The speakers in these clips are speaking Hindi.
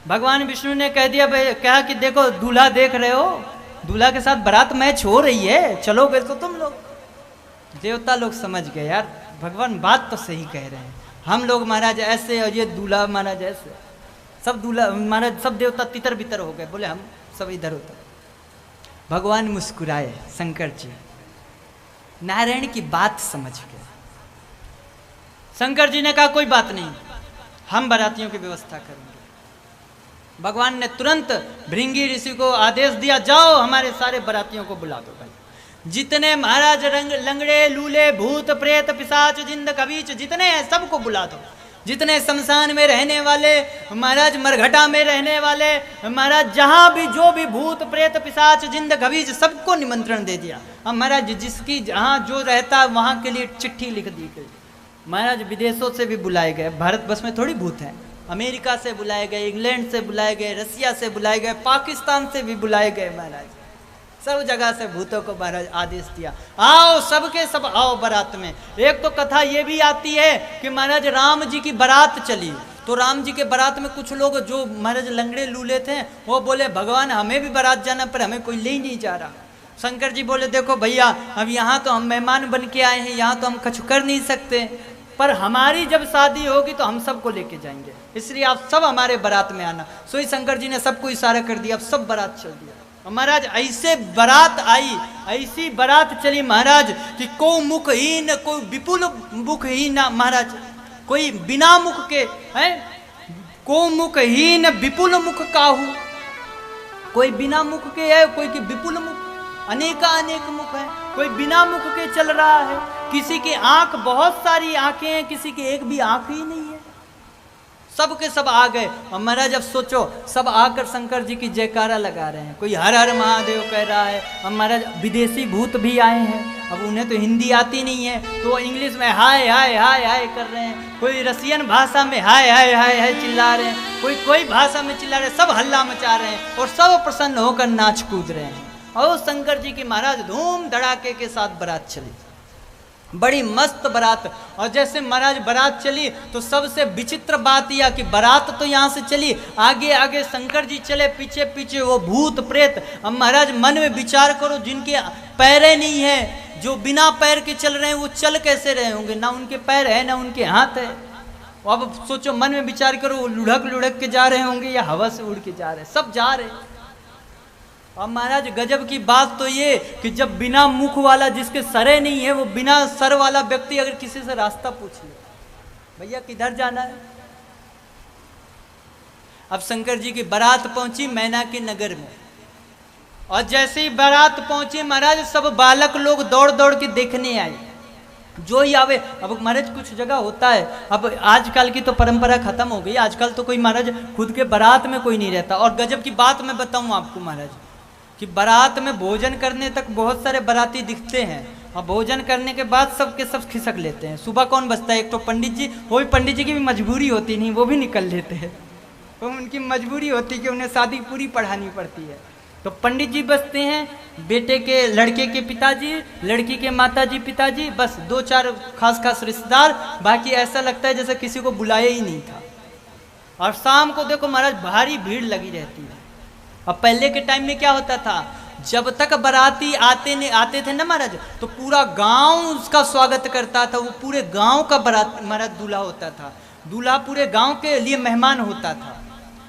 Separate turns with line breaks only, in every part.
भगवान विष्णु ने कह दिया, भाई कहा कि देखो दूल्हा देख रहे हो, दूल्हा के साथ बारात मैच हो रही है, चलोगे तो तुम लोग। देवता लोग समझ गए, यार भगवान बात तो सही कह रहे हैं, हम लोग महाराज ऐसे और ये दूल्हा महाराज ऐसे, सब दूल्हा महाराज सब देवता तितर बितर हो गए, बोले हम सब इधर उधर। भगवान मुस्कुराए, शंकर जी नारायण की बात समझ गए। शंकर जी ने कहा कोई बात नहीं, हम बारातियों की व्यवस्था करेंगे। भगवान ने तुरंत भृंगी ऋषि को आदेश दिया, जाओ हमारे सारे बारातियों को बुला दो भाई, जितने महाराज लंगड़े लूले भूत प्रेत पिशाच जिंद कबीच जितने हैं सबको बुला दो, जितने शमशान में रहने वाले महाराज, मरघटा में रहने वाले महाराज, जहाँ भी जो भी भूत प्रेत पिशाच जिंद कबीच सबको निमंत्रण दे दिया। अब महाराज जिसकी जहाँ जो रहता है वहाँ के लिए चिट्ठी लिख दी गई। महाराज विदेशों से भी बुलाए गए, भारत बस में थोड़ी भूत हैं, अमेरिका से बुलाए गए, इंग्लैंड से बुलाए गए, रसिया से बुलाए गए, पाकिस्तान से भी बुलाए गए महाराज, सब जगह से भूतों को महाराज आदेश दिया, आओ सबके सब आओ बारात में। एक तो कथा ये भी आती है कि महाराज राम जी की बारात चली, तो राम जी के बारात में कुछ लोग जो महाराज लंगड़े लूले थे वो बोले भगवान हमें भी बारात जाना, पर हमें कोई ले ही नहीं जा रहा। शंकर जी बोले देखो भैया अब यहाँ तो हम मेहमान बन के आए हैं, यहाँ तो हम कुछ कर नहीं सकते, पर हमारी जब शादी होगी तो हम सबको लेके जाएंगे, इसलिए आप सब हमारे बारात में आना। सोई शंकर जी ने सबको इशारा कर दिया, अब सब बारात चल दिया। महाराज ऐसे बारात आई, ऐसी बारात चली महाराज कि को मुखहीन कोई विपुल मुखहीन महाराज, कोई बिना मुख के है, को मुखहीन विपुल मुख काहू, कोई बिना मुख के है, कोई की विपुल मुख, अनेका अनेक मुख है, कोई बिना मुख के चल रहा है, किसी की आंख बहुत सारी आंखें हैं, किसी की एक भी आंख ही नहीं है, सब के सब आ गए। और महाराज अब सोचो सब आकर शंकर जी की जयकारा लगा रहे हैं, कोई हर हर महादेव कह रहा है। अब महाराज विदेशी भूत भी आए हैं, अब उन्हें तो हिंदी आती नहीं है तो इंग्लिश में हाय हाय हाय हाय कर रहे हैं, कोई रसियन भाषा में हाय हाय हाय हाय चिल्ला रहे हैं, कोई कोई भाषा में चिल्ला रहे हैं, सब हल्ला मचा रहे हैं और सब प्रसन्न होकर नाच कूद रहे हैं। और शंकर जी की महाराज धूम धड़ाके के साथ बारात चली, बड़ी मस्त बारात। और जैसे महाराज बारात चली तो सबसे विचित्र बात यह कि बारात तो यहाँ से चली, आगे आगे शंकर जी चले, पीछे पीछे वो भूत प्रेत। अब महाराज मन में विचार करो, जिनके पैरें नहीं है, जो बिना पैर के चल रहे हैं वो चल कैसे रहे होंगे, ना उनके पैर है ना उनके हाथ है। अब सोचो मन में विचार करो, वो लुढ़क लुढ़क के जा रहे होंगे या हवा से उड़ के जा रहे, सब जा रहे। अब महाराज गजब की बात तो ये कि जब बिना मुख वाला, जिसके सरे नहीं है, वो बिना सर वाला व्यक्ति अगर किसी से रास्ता पूछ ले, भैया किधर जाना है। अब शंकर जी की बारात पहुंची मैना के नगर में, और जैसे ही बारात पहुंची महाराज सब बालक लोग दौड़ दौड़ के देखने आए, जो ही आवे। अब महाराज कुछ जगह होता है, अब आजकल की तो परंपरा खत्म हो गई, आजकल तो कोई महाराज खुद के बारात में कोई नहीं रहता। और गजब की बात मैं बताऊं आपको महाराज कि बारात में भोजन करने तक बहुत सारे बाराती दिखते हैं, और भोजन करने के बाद सबके सब खिसक लेते हैं। सुबह कौन बचता है, एक तो पंडित जी, वो भी पंडित जी की भी मजबूरी होती नहीं, वो भी निकल लेते हैं, तो उनकी मजबूरी होती कि उन्हें शादी पूरी पढ़ानी पड़ती है। तो पंडित जी बसते हैं, बेटे के लड़के के पिताजी, लड़की के माताजी पिताजी, बस दो चार खास खास रिश्तेदार, बाकी ऐसा लगता है जैसे किसी को बुलाया ही नहीं था। और शाम को देखो महाराज भारी भीड़ लगी रहती है। अब पहले के टाइम में क्या होता था, जब तक बाराती आते थे ना महाराज, तो पूरा गांव उसका स्वागत करता था, वो पूरे गांव का बारात महाराज दूल्हा होता था, दूल्हा पूरे गांव के लिए मेहमान होता था,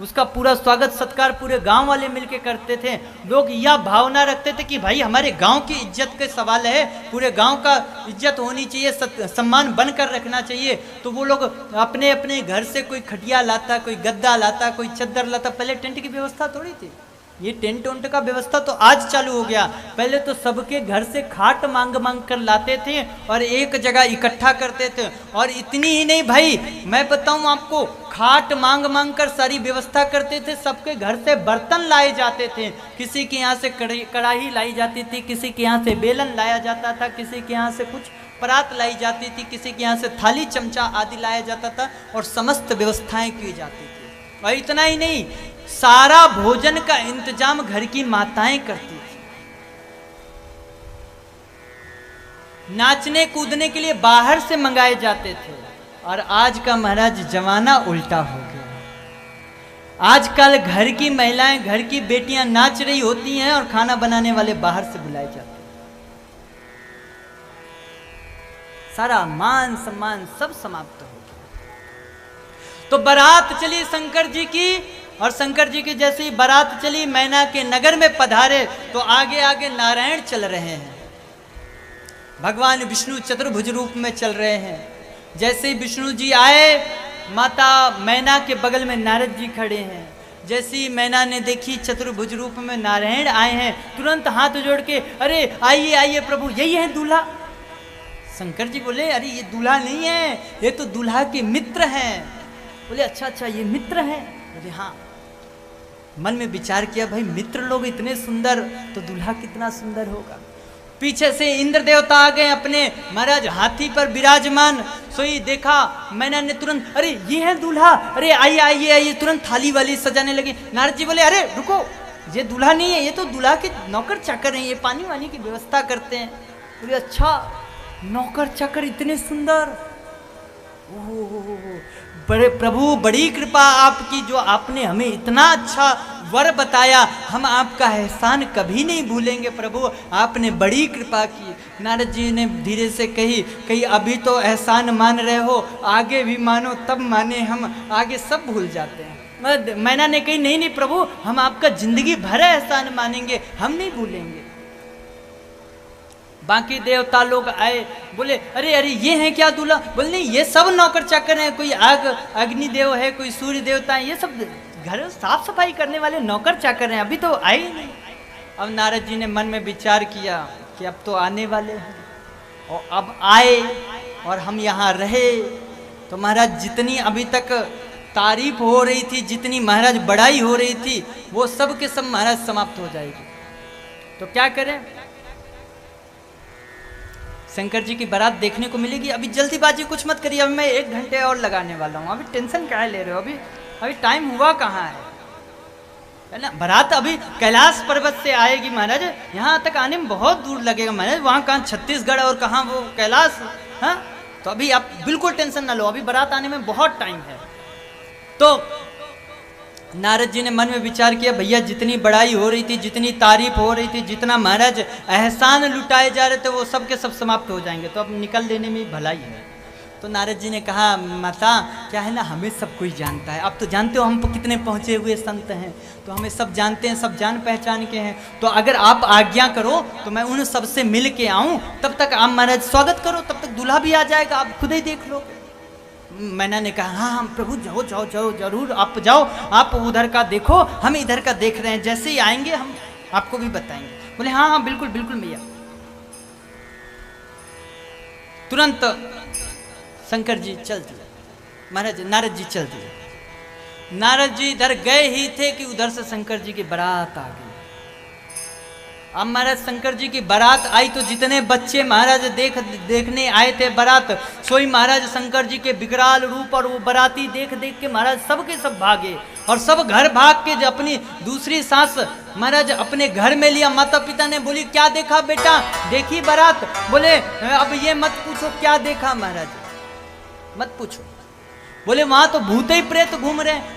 उसका पूरा स्वागत सत्कार पूरे गांव वाले मिलके करते थे। लोग यह भावना रखते थे कि भाई हमारे गांव की इज्जत के सवाल है, पूरे गांव का इज्जत होनी चाहिए, सम्मान बनकर रखना चाहिए। तो वो लोग अपने अपने घर से कोई खटिया लाता, कोई गद्दा लाता, कोई चद्दर लाता। पहले टेंट की व्यवस्था थोड़ी थी, ये टेंट उंट का व्यवस्था तो आज चालू हो गया। पहले तो सबके घर से खाट मांग मांग कर लाते थे और एक जगह इकट्ठा करते थे। और इतनी ही नहीं भाई, मैं बताऊं आपको, खाट मांग मांग कर सारी व्यवस्था करते थे। सबके घर से बर्तन लाए जाते थे, किसी के यहाँ से कढ़ाई लाई जाती थी, किसी के यहाँ से बेलन लाया जाता था, किसी के यहाँ से कुछ परात लाई जाती थी, किसी के यहाँ से थाली चमचा आदि लाया जाता था, और समस्त व्यवस्थाएं की जाती थी। और इतना ही नहीं, सारा भोजन का इंतजाम घर की माताएं करती थी। नाचने कूदने के लिए बाहर से मंगाए जाते थे। और आज का महाराज जमाना उल्टा हो गया। आजकल घर की महिलाएं, घर की बेटियां नाच रही होती हैं और खाना बनाने वाले बाहर से बुलाए जाते हैं। सारा मान सम्मान सब समाप्त हो गया। तो बारात चली शंकर जी की, और शंकर जी की जैसे ही बारात चली मैना के नगर में पधारे तो आगे आगे नारायण चल रहे हैं, भगवान विष्णु चतुर्भुज रूप में चल रहे हैं। जैसे ही विष्णु जी आए, माता मैना के बगल में नारद जी खड़े हैं। जैसे ही मैना ने देखी चतुर्भुज रूप में नारायण आए हैं, तुरंत हाथ जोड़ के, अरे आइए आइए प्रभु, यही है दूल्हा। शंकर जी बोले, अरे ये दूल्हा नहीं है, ये तो दूल्हा के मित्र हैं। बोले अच्छा अच्छा, ये मित्र हैं? बोले हाँ। मन में विचार किया, भाई मित्र लोग इतने सुंदर तो दूल्हा कितना सुंदर होगा। पीछे से इंद्र देवता आ गए अपने महाराज हाथी पर विराजमान। सोई देखा मैंने ने तुरंत, अरे ये है दूल्हा, अरे आइए आइए आइए, तुरंत थाली वाली सजाने लगे। नारद जी बोले, अरे रुको, ये दूल्हा नहीं है, ये तो दूल्हा के नौकर चाकर हैं, ये पानी वानी की व्यवस्था करते हैं। बोले अच्छा, नौकर चाकर इतने सुंदर, ओह बड़े प्रभु, बड़ी कृपा आपकी, जो आपने हमें इतना अच्छा वर बताया, हम आपका एहसान कभी नहीं भूलेंगे प्रभु, आपने बड़ी कृपा की। नारद जी ने धीरे से कही अभी तो एहसान मान रहे हो, आगे भी मानो तब माने, हम आगे सब भूल जाते हैं। मैना ने कही नहीं नहीं प्रभु, हम आपका जिंदगी भर एहसान मानेंगे, हम नहीं भूलेंगे। बाकी देवता लोग आए, बोले अरे अरे ये हैं क्या दूल्हा? बोले नहीं, ये सब नौकर चाकर हैं, कोई अग्निदेव है, कोई सूर्य देवता है, ये सब घर साफ सफाई करने वाले नौकर चाकर हैं, अभी तो आए ही नहीं। अब नारद जी ने मन में विचार किया कि अब तो आने वाले हैं, और अब आए और हम यहाँ रहे तो महाराज जितनी अभी तक तारीफ हो रही थी, जितनी महाराज बड़ाई हो रही थी, वो सब के सब महाराज समाप्त हो जाएगी। तो क्या करें? शंकर जी की बारात देखने को मिलेगी। अभी जल्दीबाजी कुछ मत करिए, अभी मैं 1 घंटे और लगाने वाला हूँ, अभी टेंशन क्या ले रहे हो, अभी टाइम हुआ कहाँ है ना। बारात अभी कैलाश पर्वत से आएगी महाराज, यहाँ तक आने में बहुत दूर लगेगा महाराज, वहाँ कहाँ छत्तीसगढ़ और कहाँ वो कैलाश। हाँ, तो अभी आप बिल्कुल टेंशन ना लो, अभी बारात आने में बहुत टाइम है। तो नारद जी ने मन में विचार किया, भैया जितनी बड़ाई हो रही थी, जितनी तारीफ हो रही थी, जितना महाराज एहसान लुटाए जा रहे थे, वो सब के सब समाप्त हो जाएंगे, तो अब निकल देने में भलाई है। तो नारद जी ने कहा, माता क्या है ना, हमें सब कोई जानता है, अब तो जानते हो हम कितने पहुँचे हुए संत हैं, तो हमें सब जानते हैं, सब जान पहचान के हैं। तो अगर आप आज्ञा करो तो मैं उन सब से मिल के आऊँ, तब तक आप महाराज स्वागत करो, तब तक दूल्हा भी आ जाएगा, आप खुद ही देख लो। मैंने ने कहा, हाँ प्रभु जाओ जाओ जाओ, जरूर आप जाओ, आप उधर का देखो, हम इधर का देख रहे हैं, जैसे ही आएंगे हम आपको भी बताएंगे। बोले हाँ हाँ बिल्कुल बिल्कुल भैया। तुरंत शंकर जी चल दिए, महाराज नारद जी चल दिए। नारद जी इधर गए ही थे कि उधर से शंकर जी की बारात आ गई। अब महाराज शंकर जी की बारात आई तो जितने बच्चे महाराज देखने आए थे बारात, सोई महाराज शंकर जी के विकराल रूप और वो बाराती देख देख के महाराज सब के सब भागे, और सब घर भाग के अपनी दूसरी सांस महाराज अपने घर में लिया। माता पिता ने बोली, क्या देखा बेटा, देखी बारात? बोले अब ये मत पूछो क्या देखा महाराज, मत पूछो। बोले वहां तो भूत ही प्रेत घूम रहे हैं।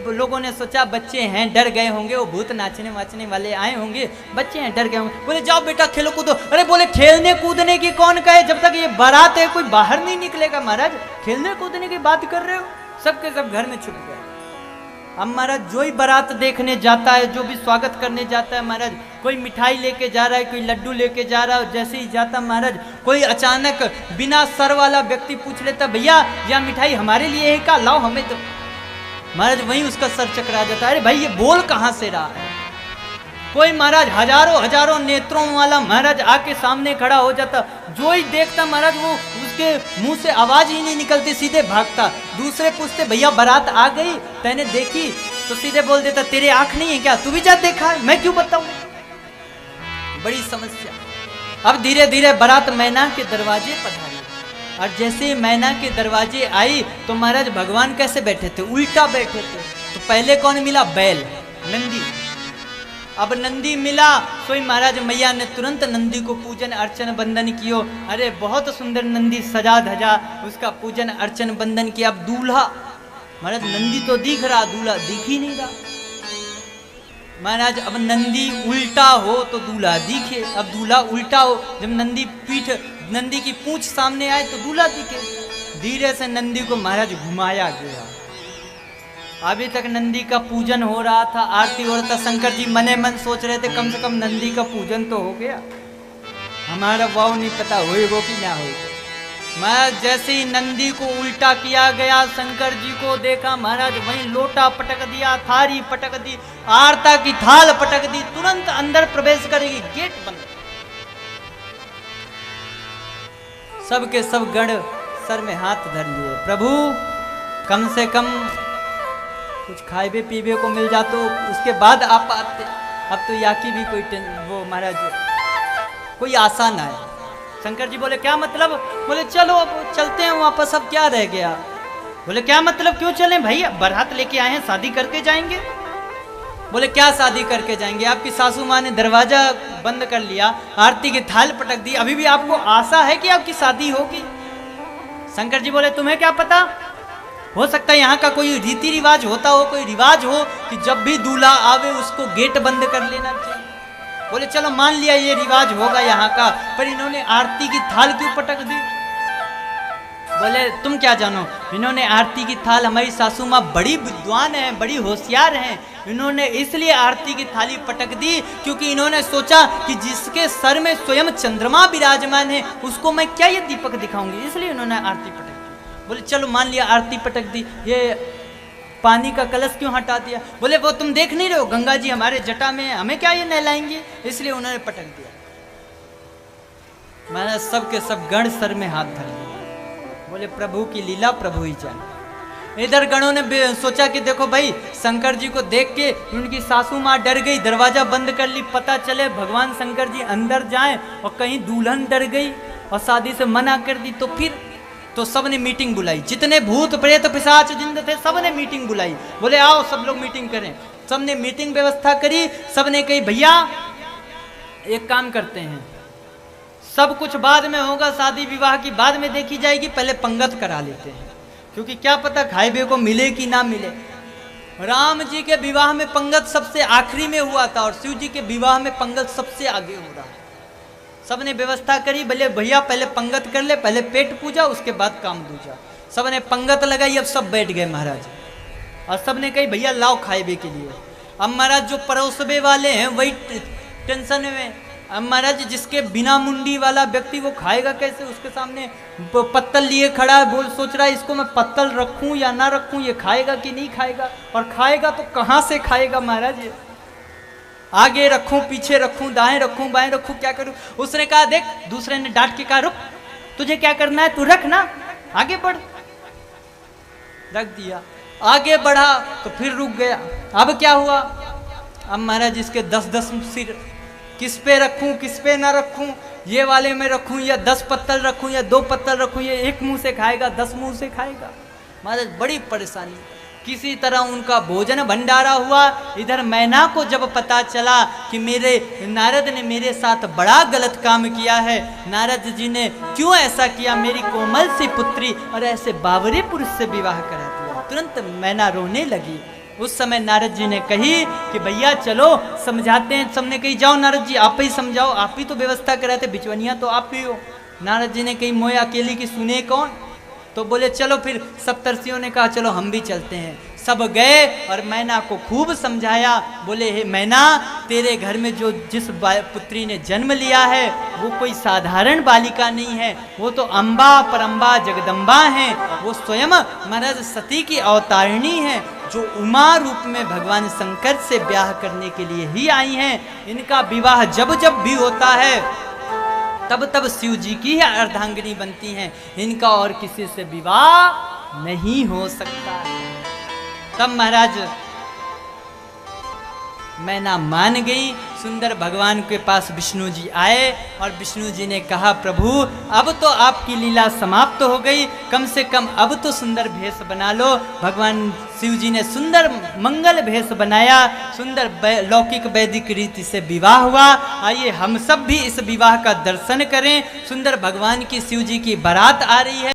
लोगों ने सोचा बच्चे हैं, डर गए होंगे, वो भूत नाचने वाचने वाले आए होंगे, बच्चे हैं डर गए होंगे। बोले जाओ बेटा खेलो कूदो। अरे बोले खेलने कूदने की कौन कहे, जब तक ये बारात है कोई बाहर नहीं निकलेगा। महाराज खेलने कूदने की बात कर रहे हो? सबके सब घर में छुप गए। अब महाराज जो ही बारात देखने जाता है, जो भी स्वागत करने जाता है महाराज, कोई मिठाई लेके जा रहा है, कोई लड्डू लेके जा रहा है, जैसे ही जाता महाराज कोई अचानक बिना सर वाला व्यक्ति पूछ लेता, भैया यह मिठाई हमारे लिए है क्या, लाओ हमें तो। महाराज वहीं उसका सर चकरा जाता है, अरे भाई ये बोल कहाँ से रहा है। कोई महाराज हजारों हजारों नेत्रों वाला महाराज आके सामने खड़ा हो जाता, जो ही देखता महाराज वो उसके मुंह से आवाज ही नहीं निकलती, सीधे भागता। दूसरे पूछते, भैया बारात आ गई, तैने देखी? तो सीधे बोल देता, तेरे आंख नहीं है क्या, तू भी जा देखा है, मैं क्यों बताऊं। बड़ी समस्या। अब धीरे धीरे बारात मैना के दरवाजे पधारी, और जैसे मैना के दरवाजे आई तो महाराज भगवान कैसे बैठे थे, उल्टा बैठे थे। तो पहले कौन मिला, बैल, नंदी। अब नंदी मिला, सोई महाराज मैया ने तुरंत नंदी को पूजन अर्चन बंदन कियो। अरे बहुत सुंदर नंदी सजा धजा, उसका पूजन अर्चन बंदन किया। अब दूल्हा महाराज नंदी तो दिख रहा, दूल्हा दिख ही नहीं रहा। महाराज अब नंदी उल्टा हो तो दूल्हा दिखे, अब दूल्हा उल्टा हो, जब नंदी की पूंछ सामने आए तो दूल्हा दिखे। धीरे से नंदी को महाराज घुमाया गया। अभी तक नंदी का पूजन हो रहा था, आरती हो रहा था। शंकर जी मने मन सोच रहे थे कम से कम नंदी का पूजन तो हो गया, हमारा वाव नहीं पता होएगा कि ना होएगा। महाराज जैसे ही नंदी को उल्टा किया गया, शंकर जी को देखा महाराज वहीं लोटा पटक दिया, थारी पटक दी, आरता की थाल पटक दी, तुरंत अंदर प्रवेश करेगी, गेट बंद। सबके सब गण सर में हाथ धर लिए, प्रभु कम से कम कुछ खाए पीबे को मिल जातो, उसके बाद आप आते। अब तो याकी भी कोई वो महाराज कोई आशा ना है। शंकर जी बोले क्या मतलब? बोले चलो अब चलते हैं वापस, अब क्या रह गया? बोले क्या मतलब, क्यों चलें भाई, बारात लेके आए हैं, शादी करके जाएंगे। बोले क्या शादी करके जाएंगे, आपकी सासू माँ ने दरवाजा बंद कर लिया, आरती की थाल पटक दी, अभी भी आपको आशा है कि आपकी शादी होगी? शंकर जी बोले तुम्हें क्या पता, हो सकता है यहाँ का कोई रीति रिवाज होता हो, कोई रिवाज हो कि जब भी दूल्हा आवे उसको गेट बंद कर लेना चाहिए। बोले चलो मान लिया ये रिवाज होगा यहाँ का, पर इन्होंने आरती की थाल क्यों पटक दी? बोले तुम क्या जानो, इन्होंने आरती की थाल, हमारी सासू माँ बड़ी विद्वान है, बड़ी होशियार हैं, इन्होंने इसलिए आरती की थाली पटक दी क्योंकि इन्होंने सोचा कि जिसके सर में स्वयं चंद्रमा विराजमान है उसको मैं क्या ये दीपक दिखाऊंगी, इसलिए इन्होंने आरती पटक दी। बोले चलो मान लिया आरती पटक दी, ये पानी का कलश क्यों हटा दिया? बोले वो तुम देख नहीं रहे हो, गंगा जी हमारे जटा में, हमें क्या ये नहलाएंगे, इसलिए उन्होंने पटक दिया। मैंने सबके सब गण सर में हाथ धर लिया, बोले प्रभु की लीला प्रभु ही जाने। इधर गणों ने सोचा कि देखो भाई, शंकर जी को देख के उनकी सासू माँ डर गई, दरवाजा बंद कर ली, पता चले भगवान शंकर जी अंदर जाएं और कहीं दुल्हन डर गई और शादी से मना कर दी तो फिर। तो सबने मीटिंग बुलाई, जितने भूत प्रेत पिशाच जिंद थे सबने मीटिंग बुलाई, बोले आओ सब लोग मीटिंग करें। सबने मीटिंग व्यवस्था करी, सबने कही भैया एक काम करते हैं, सब कुछ बाद में होगा, शादी विवाह की बाद में देखी जाएगी, पहले पंगत करा लेते हैं, क्योंकि क्या पता खाए को मिले कि ना मिले। राम जी के विवाह में पंगत सबसे आखिरी में हुआ था और शिव जी के विवाह में पंगत सबसे आगे हो रहा है। सबने व्यवस्था करी, बोले भैया पहले पंगत कर ले, पहले पेट पूजा उसके बाद काम दूजा। सबने पंगत लगाई, अब सब बैठ गए महाराज, और सबने कही भैया लाओ खाएबे के लिए। अब महाराज जो परोसबे वाले हैं वही टेंशन में, अब महाराज जिसके बिना मुंडी वाला व्यक्ति वो खाएगा कैसे? उसके सामने पत्तल लिए खड़ा है, बोल सोच रहा है इसको मैं पत्तल रखूं या ना रखूं, ये खाएगा कि नहीं खाएगा, और खाएगा तो कहाँ से खाएगा महाराज, ये आगे रखूं पीछे रखूं दाएं रखूं बाएं रखूं क्या करूं? उसने कहा देख, दूसरे ने डांट के कहा रुक, तुझे क्या करना है तू रख ना, आगे बढ़। रख दिया, आगे बढ़ा तो फिर रुक गया। अब क्या हुआ? अब महाराज इसके 10-10 सिर, किस पे रखूं किस पे ना रखूं, ये वाले में रखूं या 10 पत्तल रखूं या 2 पत्तल रखूं, ये एक मुंह से खाएगा 10 मुंह से खाएगा। महाराज बड़ी परेशानी। किसी तरह उनका भोजन भंडारा हुआ। इधर मैना को जब पता चला कि मेरे नारद ने मेरे साथ बड़ा गलत काम किया है, नारद जी ने क्यों ऐसा किया, मेरी कोमल सी पुत्री और ऐसे बावरे पुरुष से विवाह करा दिया, तुरंत मैना रोने लगी। उस समय नारद जी ने कही कि भैया चलो समझाते हैं। सबने कही जाओ नारद जी आप ही समझाओ, आप ही तो व्यवस्था कराते, बिचवनिया तो आप ही हो। नारद जी ने कही मोए अकेली की सुने कौन, तो बोले चलो फिर सप्तर्षियों ने कहा चलो हम भी चलते हैं। सब गए और मैना को खूब समझाया। बोले हे मैना, तेरे घर में जो जिस पुत्री ने जन्म लिया है वो कोई साधारण बालिका नहीं है, वो तो अम्बा परम्बा जगदम्बा हैं, वो स्वयं महाराज सती की अवतारिणी है, जो उमा रूप में भगवान शंकर से ब्याह करने के लिए ही आई हैं। इनका विवाह जब जब भी होता है तब तब शिव जी की ही अर्धांगिनी बनती हैं, इनका और किसी से विवाह नहीं हो सकता। तब महाराज मैना मान गई। सुंदर भगवान के पास विष्णु जी आए और विष्णु जी ने कहा प्रभु अब तो आपकी लीला समाप्त हो गई, कम से कम अब तो सुंदर भेष बना लो। भगवान शिव जी ने सुंदर मंगल भेष बनाया, सुंदर लौकिक वैदिक रीति से विवाह हुआ। आइए हम सब भी इस विवाह का दर्शन करें। सुंदर भगवान की शिव जी की बारात आ रही है।